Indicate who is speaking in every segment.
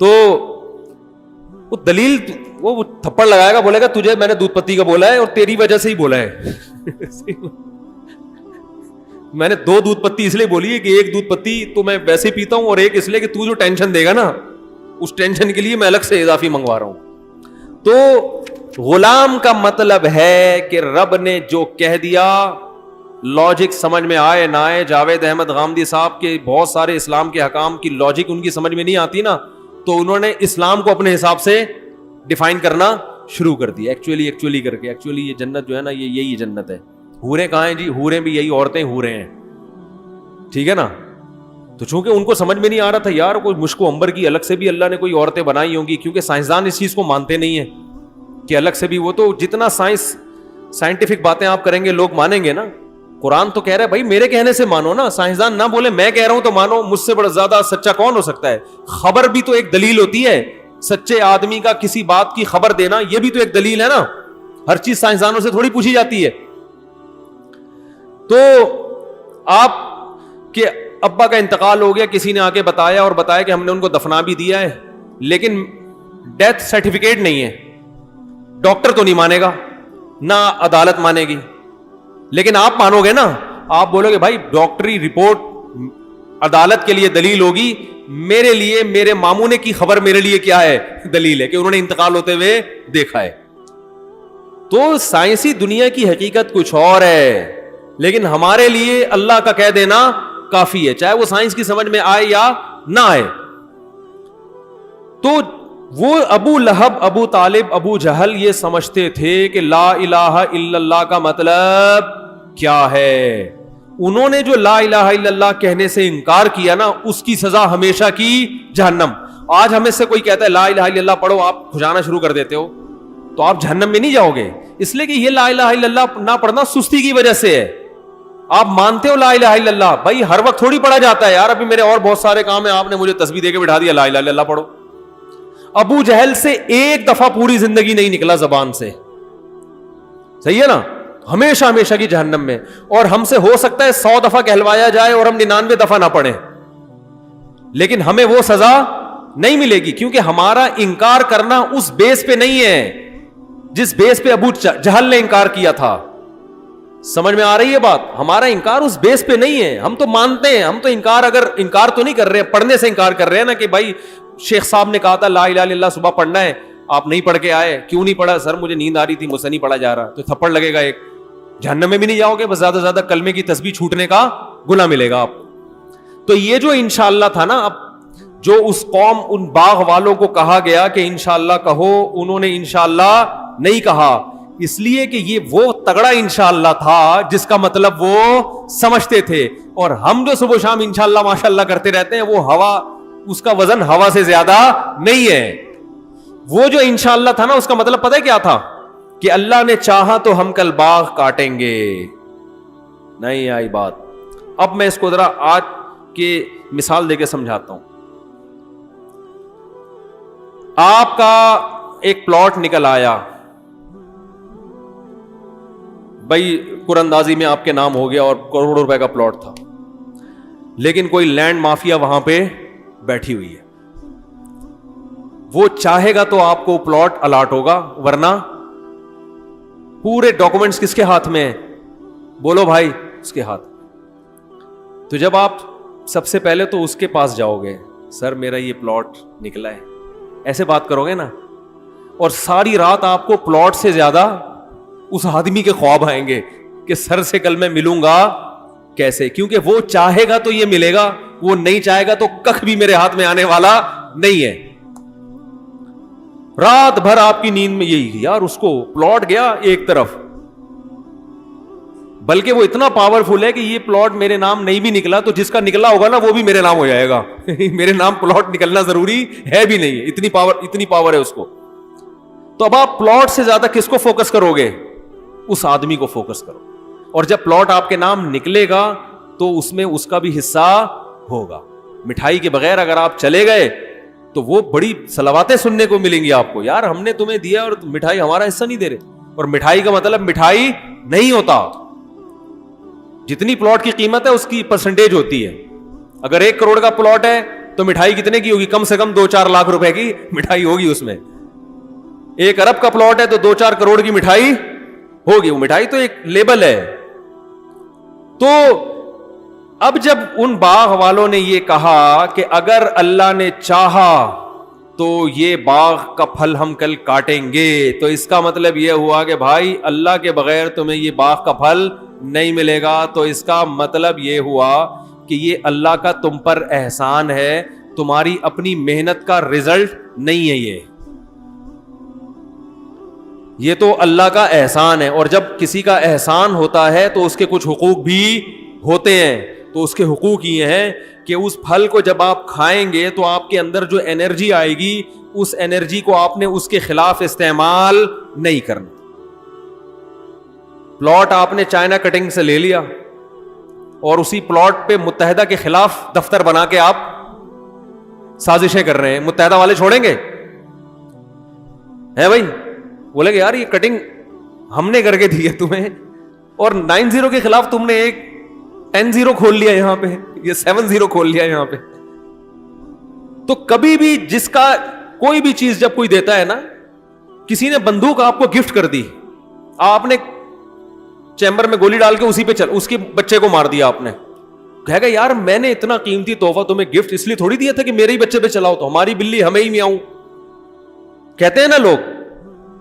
Speaker 1: تو وہ دلیل وہ تھپڑ لگائے گا, بولے گا تجھے میں نے دودھ پتی کا بولا ہے اور تیری وجہ سے ہی بولا ہے. میں نے 2 دودھ پتی اس لیے بولی ہے کہ ایک دودھ پتی تو میں ویسے پیتا ہوں, اور ایک اس لیے کہ تو جو ٹینشن دے گا نا اس ٹینشن کے لیے میں الگ سے اضافی منگوا رہا ہوں. تو غلام کا مطلب ہے کہ رب نے جو کہہ دیا, لاجک سمجھ میں آئے نہ آئے, جاوید احمد غامدی صاحب کے بہت سارے اسلام کے حکام کی لاجک ان کی سمجھ میں نہیں آتی نا, تو انہوں نے اسلام کو اپنے حساب سے ڈیفائن کرنا شروع کر دیا, ایکچولی کر کے. ایکچولی یہ جنت جو ہے نا, یہ یہی جنت ہے. حوریں کہاں ہیں جی؟ حوریں بھی یہی عورتیں حوریں ہیں, ٹھیک ہے نا. تو چونکہ ان کو سمجھ میں نہیں آ رہا تھا یار کوئی مشک و عنبر کی الگ سے بھی اللہ نے کوئی عورتیں بنائی ہوں گی, کیونکہ سائنسدان اس چیز کو مانتے نہیں ہیں کہ الگ سے بھی. وہ تو جتنا سائنٹیفک باتیں آپ کریں گے لوگ مانیں گے نا. قرآن تو کہہ رہا ہے بھائی میرے کہنے سے مانو نا, سائنسدان نہ بولے میں کہہ رہا ہوں تو مانو. مجھ سے بڑا زیادہ سچا کون ہو سکتا ہے؟ خبر بھی تو ایک دلیل ہوتی ہے. سچے آدمی کا کسی بات کی خبر دینا یہ بھی تو ایک دلیل ہے نا. ہر چیز سائنسدانوں سے تھوڑی پوچھی جاتی ہے. تو آپ کے ابا کا انتقال ہو گیا, کسی نے آ کے بتایا اور بتایا کہ ہم نے ان کو دفنا بھی دیا ہے, لیکن ڈیتھ سرٹیفکیٹ نہیں ہے. ڈاکٹر تو نہیں مانے گا, نہ عدالت مانے گی, لیکن آپ مانو گے نا. آپ بولو گے بھائی ڈاکٹری رپورٹ عدالت کے لیے دلیل ہوگی, میرے لیے میرے ماموں نے کی خبر میرے لیے کیا ہے؟ دلیل ہے کہ انہوں نے انتقال ہوتے ہوئے دیکھا ہے. تو سائنسی دنیا کی حقیقت کچھ اور ہے, لیکن ہمارے لیے اللہ کا کہہ دینا کافی ہے, چاہے وہ سائنس کی سمجھ میں آئے یا نہ آئے. تو وہ ابو لہب, ابو طالب, ابو جہل یہ سمجھتے تھے کہ لا الہ الا اللہ کا مطلب کیا ہے. انہوں نے جو لا الہ الا اللہ کہنے سے انکار کیا نا, اس کی سزا ہمیشہ کی جہنم. آج ہمیں سے کوئی کہتا ہے لا الہ الا اللہ پڑھو, آپ کھجانا شروع کر دیتے ہو, تو آپ جہنم میں نہیں جاؤ گے, اس لیے کہ یہ لا الہ الا اللہ نہ پڑھنا سستی کی وجہ سے ہے. آپ مانتے ہو لا الہ الا اللہ, بھائی ہر وقت تھوڑی پڑھا جاتا ہے یار. ابھی میرے اور بہت سارے کام ہیں, آپ نے مجھے تسبیح دے کے بٹھا دیا لا الہ الا اللہ پڑھو. ابو جہل سے ایک دفعہ پوری زندگی نہیں نکلا زبان سے, صحیح ہے نا, ہمیشہ ہمیشہ کی جہنم میں. اور ہم سے ہو سکتا ہے 100 دفعہ کہلوایا جائے اور ہم 99 دفعہ نہ پڑھیں, لیکن ہمیں وہ سزا نہیں ملے گی, کیونکہ ہمارا انکار کرنا اس بیس پہ نہیں ہے جس بیس پہ ابو جہل نے انکار کیا تھا. سمجھ میں آ رہی ہے بات؟ ہمارا انکار اس بیس پہ نہیں ہے. ہم تو مانتے ہیں, ہم تو انکار تو نہیں کر رہے, پڑھنے سے انکار کر رہے ہیں نا, کہ بھائی شیخ صاحب نے کہا تھا لا الہ الا اللہ صبح پڑھنا ہے, آپ نہیں پڑھ کے آئے. کیوں نہیں پڑھا؟ سر مجھے نیند آ رہی تھی, مجھ سے نہیں پڑھا جا رہا. تو تھپڑ لگے گا ایک, جہنم میں بھی نہیں جاؤ گے, بس زیادہ سے زیادہ کلمے کی تسبیح چھوٹنے کا گناہ ملے گا آپ. تو یہ جو انشاءاللہ تھا نا, اب جو اس قوم ان باغ والوں کو کہا گیا کہ انشاءاللہ کہو, انہوں نے انشاءاللہ نہیں کہا, اس لیے کہ یہ وہ تگڑا انشاءاللہ تھا جس کا مطلب وہ سمجھتے تھے. اور ہم جو صبح شام انشاءاللہ ماشاءاللہ کرتے رہتے ہیں, وہ ہوا, اس کا وزن ہوا سے زیادہ نہیں ہے. وہ جو انشاءاللہ تھا نا, اس کا مطلب پتہ ہے کیا تھا؟ کہ اللہ نے چاہا تو ہم کل باغ کاٹیں گے. نہیں آئی بات. اب میں اس کو ذرا آج کے مثال دے کے سمجھاتا ہوں. آپ کا ایک پلاٹ نکل آیا, بھائی قراندازی میں آپ کے نام ہو گیا اور کروڑوں روپے کا پلاٹ تھا, لیکن کوئی لینڈ مافیا وہاں پہ بیٹھی ہوئی ہے. وہ چاہے گا تو آپ کو پلاٹ الاٹ ہوگا, ورنہ پورے ڈاکومنٹس کس کے ہاتھ میں ہیں؟ بولو بھائی, اس کے ہاتھ. تو جب آپ سب سے پہلے تو اس کے پاس جاؤ گے, سر میرا یہ پلاٹ نکلا ہے, ایسے بات کرو گے نا, اور ساری رات آپ کو پلاٹ سے زیادہ اس آدمی کے خواب آئیں گے کہ سر سے کل میں ملوں گا کیسے, کیونکہ وہ چاہے گا تو یہ ملے گا, وہ نہیں چاہے گا تو کخ بھی میرے ہاتھ میں آنے والا نہیں ہے. رات بھر آپ کی نیند میں یہی, یار اس کو پلاٹ گیا ایک طرف, بلکہ وہ اتنا پاورفل ہے کہ یہ پلاٹ میرے نام نہیں بھی نکلا تو جس کا نکلا ہوگا نا وہ بھی میرے نام ہو جائے گا. میرے نام پلاٹ نکلنا ضروری ہے بھی نہیں, اتنی پاور ہے اس کو. تو اب آپ پلاٹ سے زیادہ کس کو فوکس کرو گے؟ اس آدمی کو فوکس کرو. اور جب پلاٹ آپ کے نام نکلے گا تو اس میں اس کا بھی حصہ ہوگا. مٹھائی کے بغیر اگر آپ چلے گئے تو وہ بڑی صلواتیں سننے کو ملیں گی آپ کو, یار ہم نے تمہیں دیا اور مٹھائی ہمارا حصہ نہیں دے رہے. اور مٹھائی کا مطلب مٹھائی نہیں ہوتا, جتنی پلاٹ کی قیمت ہے اس کی پرسنٹیج ہوتی ہے. اگر 1 کروڑ کا پلاٹ ہے تو مٹھائی کتنے کی ہوگی؟ کم سے کم 2-4 لاکھ روپے کی مٹھائی ہوگی اس میں. 1 ارب کا پلاٹ ہے تو 2-4 کروڑ کی مٹھائی ہوگی. وہ مٹھائی تو ایک لیبل ہے. تو اب جب ان باغ والوں نے یہ کہا کہ اگر اللہ نے چاہا تو یہ باغ کا پھل ہم کل کاٹیں گے, تو اس کا مطلب یہ ہوا کہ بھائی اللہ کے بغیر تمہیں یہ باغ کا پھل نہیں ملے گا. تو اس کا مطلب یہ ہوا کہ یہ اللہ کا تم پر احسان ہے, تمہاری اپنی محنت کا رزلٹ نہیں ہے. یہ تو اللہ کا احسان ہے. اور جب کسی کا احسان ہوتا ہے تو اس کے کچھ حقوق بھی ہوتے ہیں. تو اس کے حقوق یہ ہیں کہ اس پھل کو جب آپ کھائیں گے تو آپ کے اندر جو انرجی آئے گی, اس انرجی کو آپ نے اس کے خلاف استعمال نہیں کرنا. پلاٹ آپ نے چائنا کٹنگ سے لے لیا اور اسی پلاٹ پہ متحدہ کے خلاف دفتر بنا کے آپ سازشیں کر رہے ہیں, متحدہ والے چھوڑیں گے؟ ہے بھائی, بولے گے یار یہ کٹنگ ہم نے کر کے دی ہے تمہیں, اور 9-0 کے خلاف تم نے ایک 10-0 کھول لیا یہاں پہ, یہ 7-0 کھول لیا یہاں پہ. تو کبھی بھی جس کا کوئی بھی چیز جب کوئی دیتا ہے نا, کسی نے بندوق آپ کو گفٹ کر دی, آپ نے چیمبر میں گولی ڈال کے اسی پہ اس کے بچے کو مار دیا, آپ نے کہے گا یار میں نے اتنا قیمتی تحفہ تمہیں گفٹ اس لیے تھوڑی دیا تھا کہ میرے ہی بچے پہ چلاؤ, تو ہماری بلی ہمیں ہی میاؤں کہتے ہیں نا لوگ.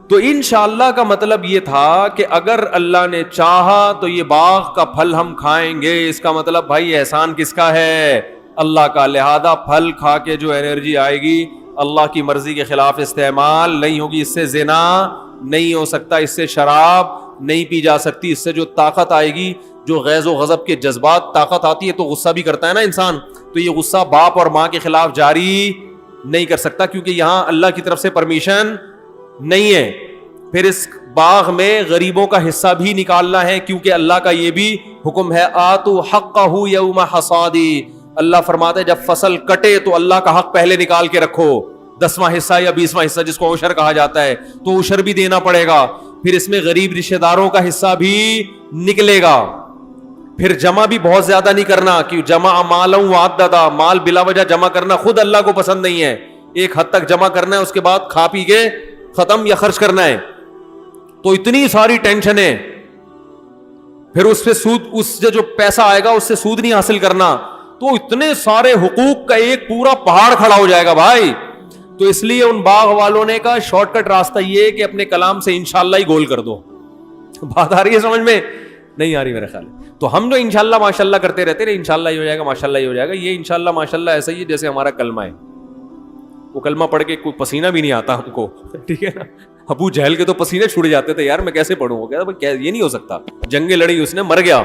Speaker 1: تو انشاءاللہ کا مطلب یہ تھا کہ اگر اللہ نے چاہا تو یہ باغ کا پھل ہم کھائیں گے. اس کا مطلب بھائی احسان کس کا ہے؟ اللہ کا. لہذا پھل کھا کے جو انرجی آئے گی اللہ کی مرضی کے خلاف استعمال نہیں ہوگی. اس سے زنا نہیں ہو سکتا, اس سے شراب نہیں پی جا سکتی, اس سے جو طاقت آئے گی, جو غیظ و غضب کے جذبات طاقت آتی ہے, تو غصہ بھی کرتا ہے نا انسان, تو یہ غصہ باپ اور ماں کے خلاف جاری نہیں کر سکتا, کیونکہ یہاں اللہ کی طرف سے پرمیشن نہیں ہے. پھر اس باغ میں غریبوں کا حصہ بھی نکالنا ہے, کیونکہ اللہ کا یہ بھی حکم ہے, آتو حقہ یوم حصادی. اللہ فرماتے ہیں جب فصل کٹے تو اللہ کا حق پہلے نکال کے رکھو, 10واں حصہ یا 20واں حصہ جس کو عشر کہا جاتا ہے, تو عشر بھی دینا پڑے گا. پھر اس میں غریب رشتہ داروں کا حصہ بھی نکلے گا. پھر جمع بھی بہت زیادہ نہیں کرنا, کہ جمع مالا وعددا, مال بلا وجہ جمع کرنا خود اللہ کو پسند نہیں ہے. ایک حد تک جمع کرنا ہے, اس کے بعد کھا پی کے ختم یا خرچ کرنا ہے. تو اتنی ساری ٹینشن ہے. پھر اس پہ سود, اس سے جو پیسہ آئے گا اس سے سود نہیں حاصل کرنا, تو اتنے سارے حقوق کا ایک پورا پہاڑ کھڑا ہو جائے گا بھائی. تو اس لیے ان باغ والوں نے کہا شارٹ کٹ راستہ یہ کہ اپنے کلام سے انشاءاللہ ہی گول کر دو. بات آ رہی ہے سمجھ میں؟ نہیں آ رہی میرے خیال. تو ہم جو انشاءاللہ ماشاءاللہ کرتے رہتے ہیں, انشاءاللہ ہی ہو جائے گا, ماشاءاللہ ہی ہو جائے گا. یہ انشاءاللہ ماشاءاللہ ایسا ہی ہے جیسے ہمارا کلمہ ہے. وہ کلمہ پڑھ کے کوئی پسینہ بھی نہیں آتا ہم کو, ٹھیک ہے نا. ابو جہل کے تو پسینے چھوٹ جاتے تھے, یار میں کیسے پڑھوں. وہ کہتا یہ نہیں ہو سکتا, جنگیں لڑی اس نے, مر گیا,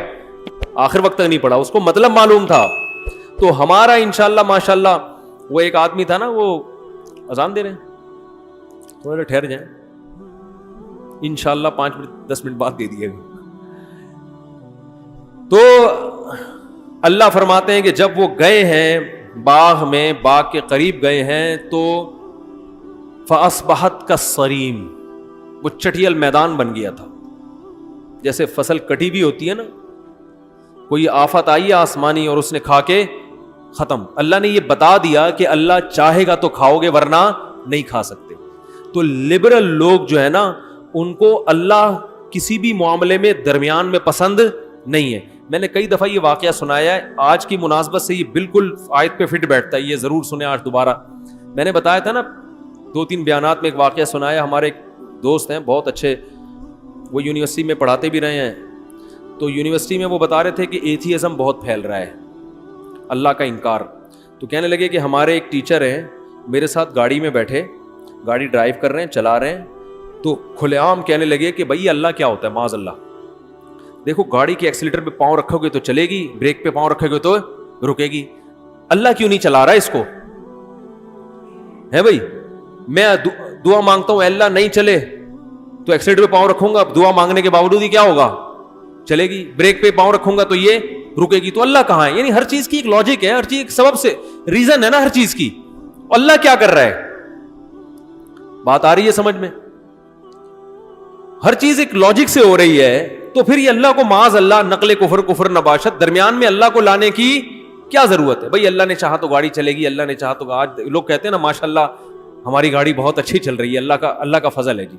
Speaker 1: آخر وقت تک نہیں پڑھا, اس کو مطلب معلوم تھا. تو ہمارا انشاءاللہ ماشاءاللہ. وہ ایک آدمی تھا نا, وہ اذان دے رہے ہیں, تھوڑا ٹھہر جائیں, انشاءاللہ 5-10 منٹ بعد دے دیے. تو اللہ فرماتے ہیں کہ جب وہ گئے ہیں باغ میں, باغ کے قریب گئے ہیں, تو فَأَصْبَحَتْ كَالصَّرِيمِ, وہ چٹیل میدان بن گیا تھا. جیسے فصل کٹی بھی ہوتی ہے نا, کوئی آفت آئی ہے آسمانی اور اس نے کھا کے ختم. اللہ نے یہ بتا دیا کہ اللہ چاہے گا تو کھاؤ گے ورنہ نہیں کھا سکتے. تو لبرل لوگ جو ہے نا, ان کو اللہ کسی بھی معاملے میں درمیان میں پسند نہیں ہے. میں نے کئی دفعہ یہ واقعہ سنایا ہے, آج کی مناسبت سے یہ بالکل آیت پہ فٹ بیٹھتا ہے, یہ ضرور سنیں آج دوبارہ. میں نے بتایا تھا نا 2-3 بیانات میں ایک واقعہ سنایا. ہمارے ایک دوست ہیں بہت اچھے, وہ یونیورسٹی میں پڑھاتے بھی رہے ہیں. تو یونیورسٹی میں وہ بتا رہے تھے کہ ایتھیزم بہت پھیل رہا ہے, اللہ کا انکار. تو کہنے لگے کہ ہمارے ایک ٹیچر ہیں, میرے ساتھ گاڑی میں بیٹھے, گاڑی ڈرائیو کر رہے ہیں, چلا رہے ہیں, تو کھلے عام کہنے لگے کہ بھائی اللہ کیا ہوتا ہے, معاذ اللہ. دیکھو گاڑی کے ایکسیلیٹر پہ پاؤں رکھو گے تو چلے گی, بریک پہ پاؤں رکھو گے تو رکے گی. اللہ کیوں نہیں چلا رہا اس کو؟ ہے بھائی, میں دعا مانگتا ہوں اللہ نہیں چلے تو ایکسیلیٹر پہ پاؤں رکھوں گا, دعا مانگنے کے باوجود ہی کیا ہوگا, چلے گی. بریک پہ پاؤں رکھوں گا تو یہ رکے گی. تو اللہ کہاں ہے؟ یعنی ہر چیز کی ایک لاجک ہے, ہر چیز ایک سبب سے, ریزن ہے نا ہر چیز کی. اللہ کیا کر رہا ہے؟ بات آ رہی ہے سمجھ میں؟ ہر چیز ایک لاجک سے ہو رہی ہے. تو پھر یہ اللہ کو معاذ اللہ نقل کفر نباشت, درمیان میں اللہ کو لانے کی کیا ضرورت ہے بھائی, اللہ نے چاہا تو گاڑی چلے گی, اللہ نے چاہا تو. آج لوگ کہتے ہیں نا ماشاءاللہ ہماری گاڑی بہت اچھی چل رہی ہے, اللہ کا فضل ہے جی.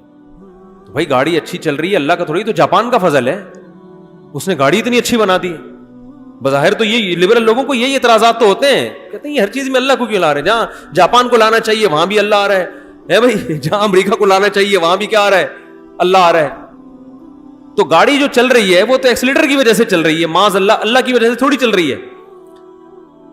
Speaker 1: تو بھائی گاڑی اچھی چل رہی ہے اللہ کا تھوڑی, تو جاپان کا فضل ہے, اس نے گاڑی اتنی اچھی بنا دی. بظاہر تو یہ لبرل لوگوں کو یہی اعتراضات تو ہوتے ہیں, کہتے ہیں یہ ہر چیز میں اللہ کو کیوں لا رہے ہیں, جہاں جاپان کو لانا چاہیے وہاں بھی اللہ آ رہا ہے بھائی, جہاں امریکہ کو لانا چاہیے وہاں بھی کیا آ رہا ہے, اللہ آ رہا ہے. تو گاڑی جو چل رہی ہے وہ تو ایکسیلیٹر کی وجہ سے چل رہی ہے, معاذ اللہ کی وجہ سے تھوڑی چل رہی ہے.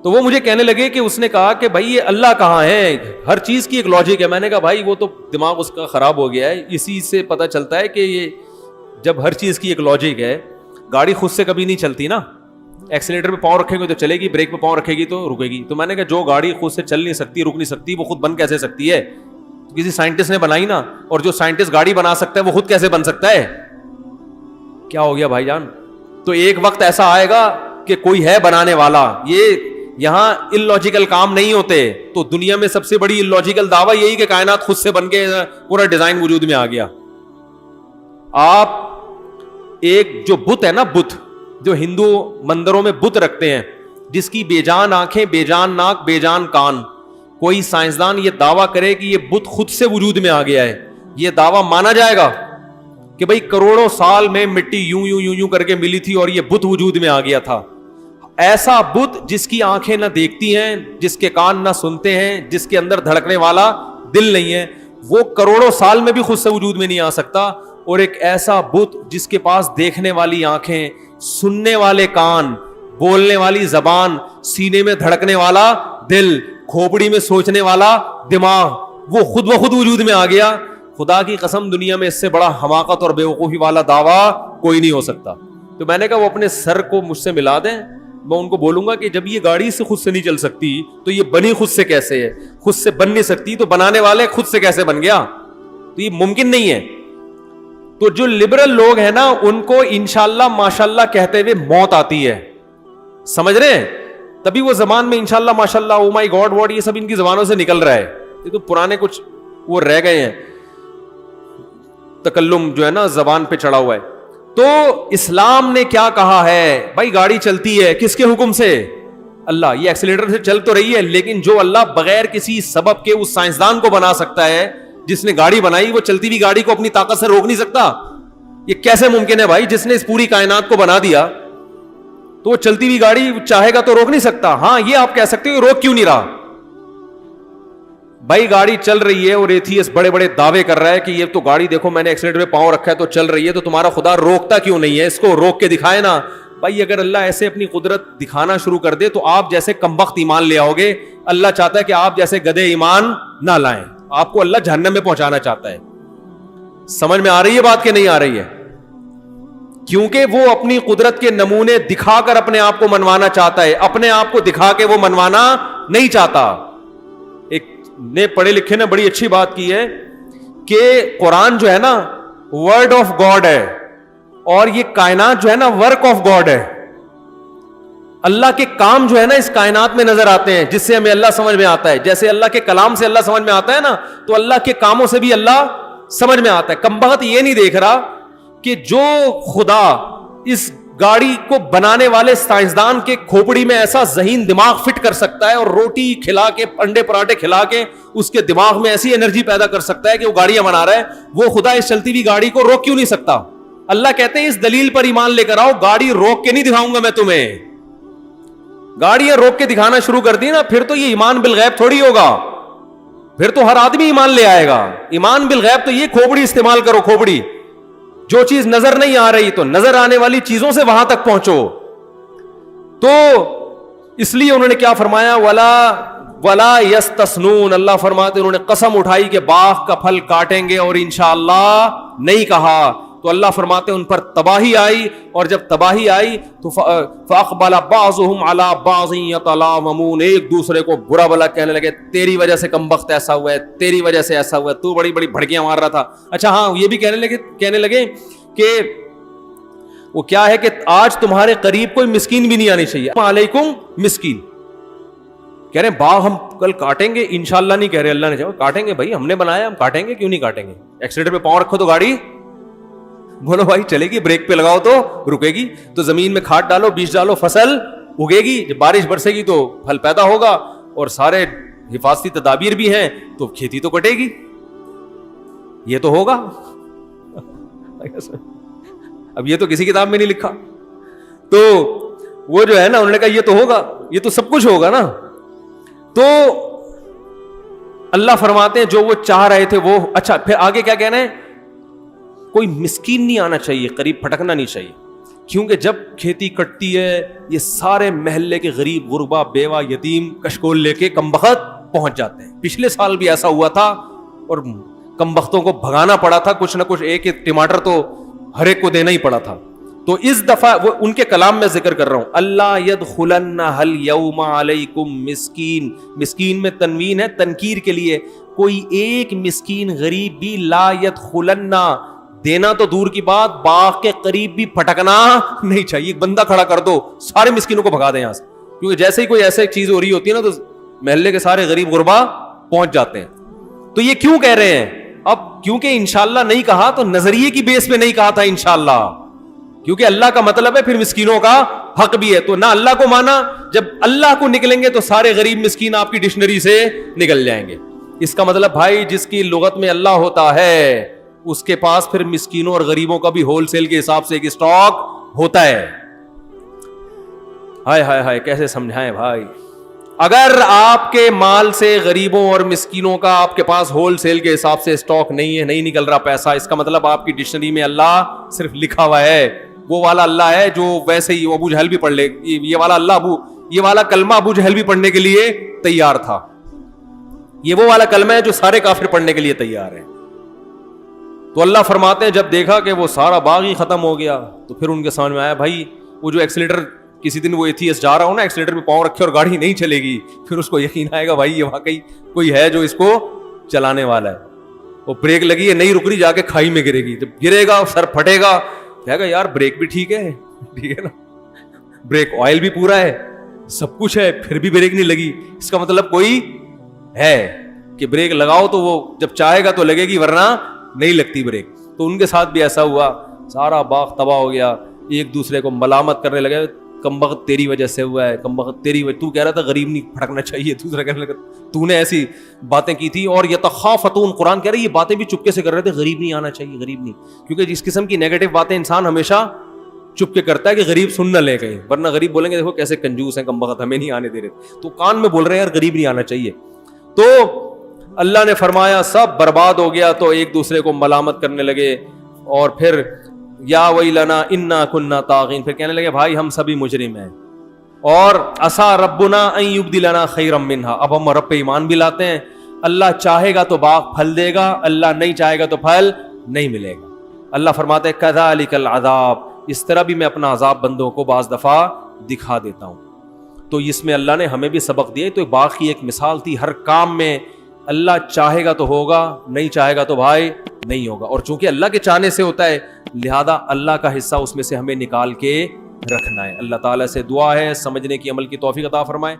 Speaker 1: تو وہ مجھے کہنے لگے کہ اس نے کہا کہ بھائی یہ اللہ کہاں ہے, ہر چیز کی ایک لاجک ہے. میں نے کہا بھائی وہ تو دماغ اس کا خراب ہو گیا ہے, اسی سے پتہ چلتا ہے کہ یہ جب ہر چیز کی ایک لاجک ہے, گاڑی خود سے کبھی نہیں چلتی نا, ایکسیلیٹر پہ پاؤں رکھیں گے تو چلے گی, بریک پہ پاؤں رکھے گی تو رکے گی. تو میں نے کہا جو گاڑی خود سے چل نہیں سکتی, رک نہیں سکتی, وہ خود بن کیسے سکتی ہے؟ تو کسی سائنٹسٹ نے بنائی نا, اور جو سائنٹسٹ گاڑی بنا سکتا ہے وہ خود کیسے بن سکتا ہے؟ کیا ہو گیا بھائی جان؟ تو ایک وقت ایسا آئے گا کہ کوئی ہے بنانے والا. یہ یہاں ان لاجیکل کام نہیں ہوتے. تو دنیا میں سب سے بڑی ان لاجیکل دعویٰ یہی کہ کائنات خود سے بن کے پورا ڈیزائن وجود میں آ گیا. آپ ایک جو بت ہے نا, بت جو ہندو مندروں میں بت رکھتے ہیں, جس کی بے جان آنکھیں, بے جان ناک, بے جان کان, کوئی سائنسدان یہ دعویٰ کرے کہ یہ بت خود سے وجود میں آ گیا ہے, یہ دعویٰ مانا جائے گا کہ بھئی کروڑوں سال میں مٹی یوں کر کے ملی تھی اور یہ بت وجود میں آ گیا تھا. ایسا بت جس کی آنکھیں نہ دیکھتی ہیں, جس کے کان نہ سنتے ہیں, جس کے اندر دھڑکنے والا دل نہیں ہے, وہ کروڑوں سال میں بھی خود سے وجود میں نہیں آ سکتا. اور ایک ایسا بت جس کے پاس دیکھنے والی آنکھیں, سننے والے کان, بولنے والی زبان, سینے میں دھڑکنے والا دل, کھوپڑی میں سوچنے والا دماغ, وہ خود بخود وجود میں آ گیا. خدا کی قسم دنیا میں اس سے بڑا حماقت اور بیوقوفی والا دعویٰ کوئی نہیں ہو سکتا. تو میں نے کہا وہ اپنے سر کو مجھ سے ملا دیں, میں ان کو بولوں گا کہ جب یہ گاڑی سے خود سے نہیں چل سکتی تو یہ بنی خود سے کیسے ہے؟ خود سے بن نہیں سکتی تو بنانے والے خود سے کیسے بن گیا؟ تو یہ ممکن نہیں ہے. تو جو لبرل لوگ ہیں نا, ان کو انشاءاللہ ماشاءاللہ کہتے ہوئے موت آتی ہے, سمجھ رہے ہیں؟ تبھی وہ زبان میں انشاءاللہ ماشاءاللہ, او مائی گاڈ واٹ, یہ سب ان کی زبانوں سے نکل رہا ہے. یہ تو پرانے کچھ وہ رہ گئے ہیں, تکلم جو ہے نا زبان پہ چڑھا ہوا ہے. تو اسلام نے کیا کہا ہے بھائی؟ گاڑی چلتی ہے کس کے حکم سے؟ اللہ. یہ ایکسیلیٹر سے چل تو رہی ہے, لیکن جو اللہ بغیر کسی سبب کے اس سائنسدان کو بنا سکتا ہے جس نے گاڑی بنائی, وہ چلتی ہوئی گاڑی کو اپنی طاقت سے روک نہیں سکتا. یہ کیسے ممکن ہے بھائی؟ جس نے اس پوری کائنات کو بنا دیا تو وہ چلتی ہوئی گاڑی چاہے گا تو روک نہیں سکتا. ہاں یہ آپ کہہ سکتے ہو روک کیوں نہیں رہا بھائی؟ گاڑی چل رہی ہے اور ایتھیسٹ بڑے بڑے دعوے کر رہا ہے کہ یہ تو گاڑی دیکھو میں نے ایکسیلیٹر پہ پاؤں رکھا ہے تو چل رہی ہے, تو تمہارا خدا روکتا کیوں نہیں ہے؟ اس کو روک کے دکھائے نا بھائی. اگر اللہ ایسے اپنی قدرت دکھانا شروع کر دے تو آپ جیسے کمبخت ایمان لے آؤ گے. اللہ چاہتا ہے کہ آپ جیسے گدھے ایمان نہ لائیں, آپ کو اللہ جہنم میں پہنچانا چاہتا ہے. سمجھ میں آ رہی ہے بات کہ نہیں آ رہی ہے؟ کیونکہ وہ اپنی قدرت کے نمونے دکھا کر اپنے آپ کو منوانا چاہتا ہے, اپنے آپ کو دکھا کے وہ منوانا نہیں چاہتا. ایک نے پڑھے لکھے نے بڑی اچھی بات کی ہے کہ قرآن جو ہے نا ورڈ آف گاڈ ہے, اور یہ کائنات جو ہے نا ورک آف گاڈ ہے. اللہ کے کام جو ہے نا اس کائنات میں نظر آتے ہیں, جس سے ہمیں اللہ سمجھ میں آتا ہے. جیسے اللہ کے کلام سے اللہ سمجھ میں آتا ہے نا, تو اللہ کے کاموں سے بھی اللہ سمجھ میں آتا ہے. کمبخت یہ نہیں دیکھ رہا کہ جو خدا اس گاڑی کو بنانے والے سائنسدان کے کھوپڑی میں ایسا ذہین دماغ فٹ کر سکتا ہے, اور روٹی کھلا کے, انڈے پراٹھے کھلا کے اس کے دماغ میں ایسی انرجی پیدا کر سکتا ہے کہ وہ گاڑیاں بنا رہا ہے, وہ خدا اس چلتی ہوئی گاڑی کو روک کیوں نہیں سکتا؟ اللہ کہتے ہیں اس دلیل پر ایمان لے کر آؤ, گاڑی روک کے نہیں دکھاؤں گا میں تمہیں. گاڑیاں روک کے دکھانا شروع کر دی نا, پھر تو یہ ایمان بالغیب تھوڑی ہوگا, پھر تو ہر آدمی ایمان لے آئے گا. ایمان بالغیب تو یہ کھوپڑی استعمال کرو, کھوپڑی. جو چیز نظر نہیں آ رہی تو نظر آنے والی چیزوں سے وہاں تک پہنچو. تو اس لیے انہوں نے کیا فرمایا, ولا یستثنون, اللہ فرماتے انہوں نے قسم اٹھائی کہ باغ کا پھل کاٹیں گے اور انشاءاللہ نہیں کہا, تو اللہ فرماتے ان پر تباہی آئی, اور جب تباہی آئی تو فاقبل بعضهم على بعض يتلاومون, ایک دوسرے کو برا بلا کہنے لگے, تیری وجہ سے کمبخت ایسا ہوا ہے, تیری وجہ سے ایسا ہوا ہے, تو بڑی بڑی بھڑکیاں مار رہا تھا. اچھا ہاں یہ بھی کہنے لگے کہ وہ کیا ہے کہ آج تمہارے قریب کوئی مسکین بھی نہیں آنی چاہیے. علیکم مسکین, کہہ رہے ہیں باغ ہم کل کاٹیں گے, انشاءاللہ نہیں کہہ رہے, اللہ نے جواب کاٹیں گے بھائی, ہم نے بنایا, ہم کاٹیں گے, کیوں نہیں کاٹیں گے؟ ایکسیلیٹر پہ پاؤں رکھو تو گاڑی بولو بھائی چلے گی, بریک پہ لگاؤ تو رکے گی. تو زمین میں کھاد ڈالو, بیج ڈالو, فصل اگے گی, جب بارش برسے گی تو پھل پیدا ہوگا, اور سارے حفاظتی تدابیر بھی ہیں تو کھیتی تو کٹے گی. یہ تو ہوگا. اب یہ تو کسی کتاب میں نہیں لکھا, تو وہ جو ہے نا, انہوں نے کہا یہ تو ہوگا, یہ تو سب کچھ ہوگا نا. تو اللہ فرماتے ہیں جو وہ چاہ رہے تھے وہ. اچھا پھر آگے کیا کہنا ہے, کوئی مسکین نہیں آنا چاہیے, قریب پھٹکنا نہیں چاہیے, کیونکہ جب کھیتی کٹتی ہے یہ سارے محلے کے غریب غربا بیوہ یتیم کشکول لے کے کمبخت پہنچ جاتے ہیں. پچھلے سال بھی ایسا ہوا تھا اور کمبختوں کو بھگانا پڑا تھا, کچھ نہ کچھ ایک ایک ٹماٹر تو ہر ایک کو دینا ہی پڑا تھا. تو اس دفعہ وہ ان کے کلام میں ذکر کر رہا ہوں, اللہ یدخلن اليوم علیکم مسکین. مسکین میں تنوین ہے تنکیر کے لیے, کوئی ایک مسکین غریب بھی لا یدخلن, دینا تو دور کی بات, باغ کے قریب بھی پھٹکنا نہیں چاہیے. ایک بندہ کھڑا کر دو, سارے مسکینوں کو بھگا دیں یہاں سے, کیونکہ جیسے ہی کوئی ایسے چیز ہو رہی ہوتی ہے نا تو محلے کے سارے غریب غربا پہنچ جاتے ہیں. تو یہ کیوں کہہ رہے ہیں اب, کیونکہ انشاءاللہ نہیں کہا تو نظریے کی بیس پہ نہیں کہا تھا انشاءاللہ, کیونکہ اللہ کا مطلب ہے پھر مسکینوں کا حق بھی ہے. تو نہ اللہ کو مانا, جب اللہ کو نکلیں گے تو سارے غریب مسکین آپ کی ڈکشنری سے نکل جائیں گے. اس کا مطلب بھائی جس کی لغت میں اللہ ہوتا ہے اس کے پاس پھر مسکینوں اور غریبوں کا بھی ہول سیل کے حساب سے ایک اسٹاک ہوتا ہے. ہائے ہائے ہائے کیسے سمجھائیں بھائی. اگر آپ کے مال سے غریبوں اور مسکینوں کا آپ کے پاس ہول سیل کے حساب سے اسٹاک نہیں ہے, نہیں نکل رہا پیسہ, اس کا مطلب آپ کی ڈکشنری میں اللہ صرف لکھا ہوا ہے. وہ والا اللہ ہے جو ویسے ہی ابو جہل بھی پڑھ لے, یہ والا اللہ یہ والا کلمہ ابو جہل بھی پڑھنے کے لیے تیار تھا. یہ وہ والا کلمہ ہے جو سارے کافر پڑھنے کے لیے تیار ہیں. تو اللہ فرماتے ہیں جب دیکھا کہ وہ سارا باغ ہی ختم ہو گیا تو پھر ان کے سامنے میں آیا, بھائی وہ جو ایکسیلیٹر, کسی دن وہ ایتھیس جا رہا ہوں نا, ایکسیلیٹر پہ پاؤں رکھے اور گاڑی نہیں چلے گی, پھر اس کو یقین آئے گا بھائی یہ واقعی کوئی ہے جو اس کو چلانے والا ہے. وہ بریک لگی ہے نہیں رک رہی, جا کے کھائی میں گرے گی, جب گرے گا سر پھٹے گا, کہے گا یار بریک بھی ٹھیک ہے, ٹھیک ہے نا, بریک آئل بھی پورا ہے, سب کچھ ہے, پھر بھی بریک نہیں لگی. اس کا مطلب کوئی ہے کہ بریک لگاؤ تو وہ جب چاہے گا تو لگے گی, ورنہ نہیں لگتی بریک. تو ان کے ساتھ بھی ایسا ہوا, سارا باغ تباہ ہو گیا, ایک دوسرے کو ملامت کرنے لگے, کمبخت تیری وجہ سے ہوا ہے, کمبخت تیری وجہ, تو کہہ رہا تھا غریب نہیں پھٹکنا چاہیے, دوسرا کہنے لگا تو نے ایسی باتیں کی تھی. اور یتخافتون, قرآن کہہ رہا ہے یہ باتیں بھی چپکے سے کر رہے تھے, غریب نہیں آنا چاہیے, غریب نہیں, کیونکہ اس قسم کی نیگیٹو باتیں انسان ہمیشہ چپ کے کرتا ہے کہ غریب سن نہ لے کہیں, ورنہ غریب بولیں گے دیکھو کیسے کنجوس ہیں کمبخت, ہمیں نہیں آنے دے رہے, تو کان میں بول رہے ہیں یار غریب نہیں آنا چاہیے. تو اللہ نے فرمایا سب برباد ہو گیا, تو ایک دوسرے کو ملامت کرنے لگے, اور پھر یا ویلنا انا کنا طاغین, پھر کہنے لگے بھائی ہم سبھی مجرم ہیں, اور عسا ربنا ان یبدلنا خیرا منہا, اب ہم رب پہ ایمان بھی لاتے ہیں, اللہ چاہے گا تو باغ پھل دے گا, اللہ نہیں چاہے گا تو پھل نہیں ملے گا. اللہ فرماتے ہیں کذالک العذاب, اس طرح بھی میں اپنا عذاب بندوں کو بعض دفعہ دکھا دیتا ہوں. تو اس میں اللہ نے ہمیں بھی سبق دیا. تو باغ کی ایک مثال تھی, ہر کام میں اللہ چاہے گا تو ہوگا, نہیں چاہے گا تو بھائی نہیں ہوگا, اور چونکہ اللہ کے چاہنے سے ہوتا ہے لہذا اللہ کا حصہ اس میں سے ہمیں نکال کے رکھنا ہے. اللہ تعالیٰ سے دعا ہے سمجھنے کی, عمل کی توفیق عطا فرمائے.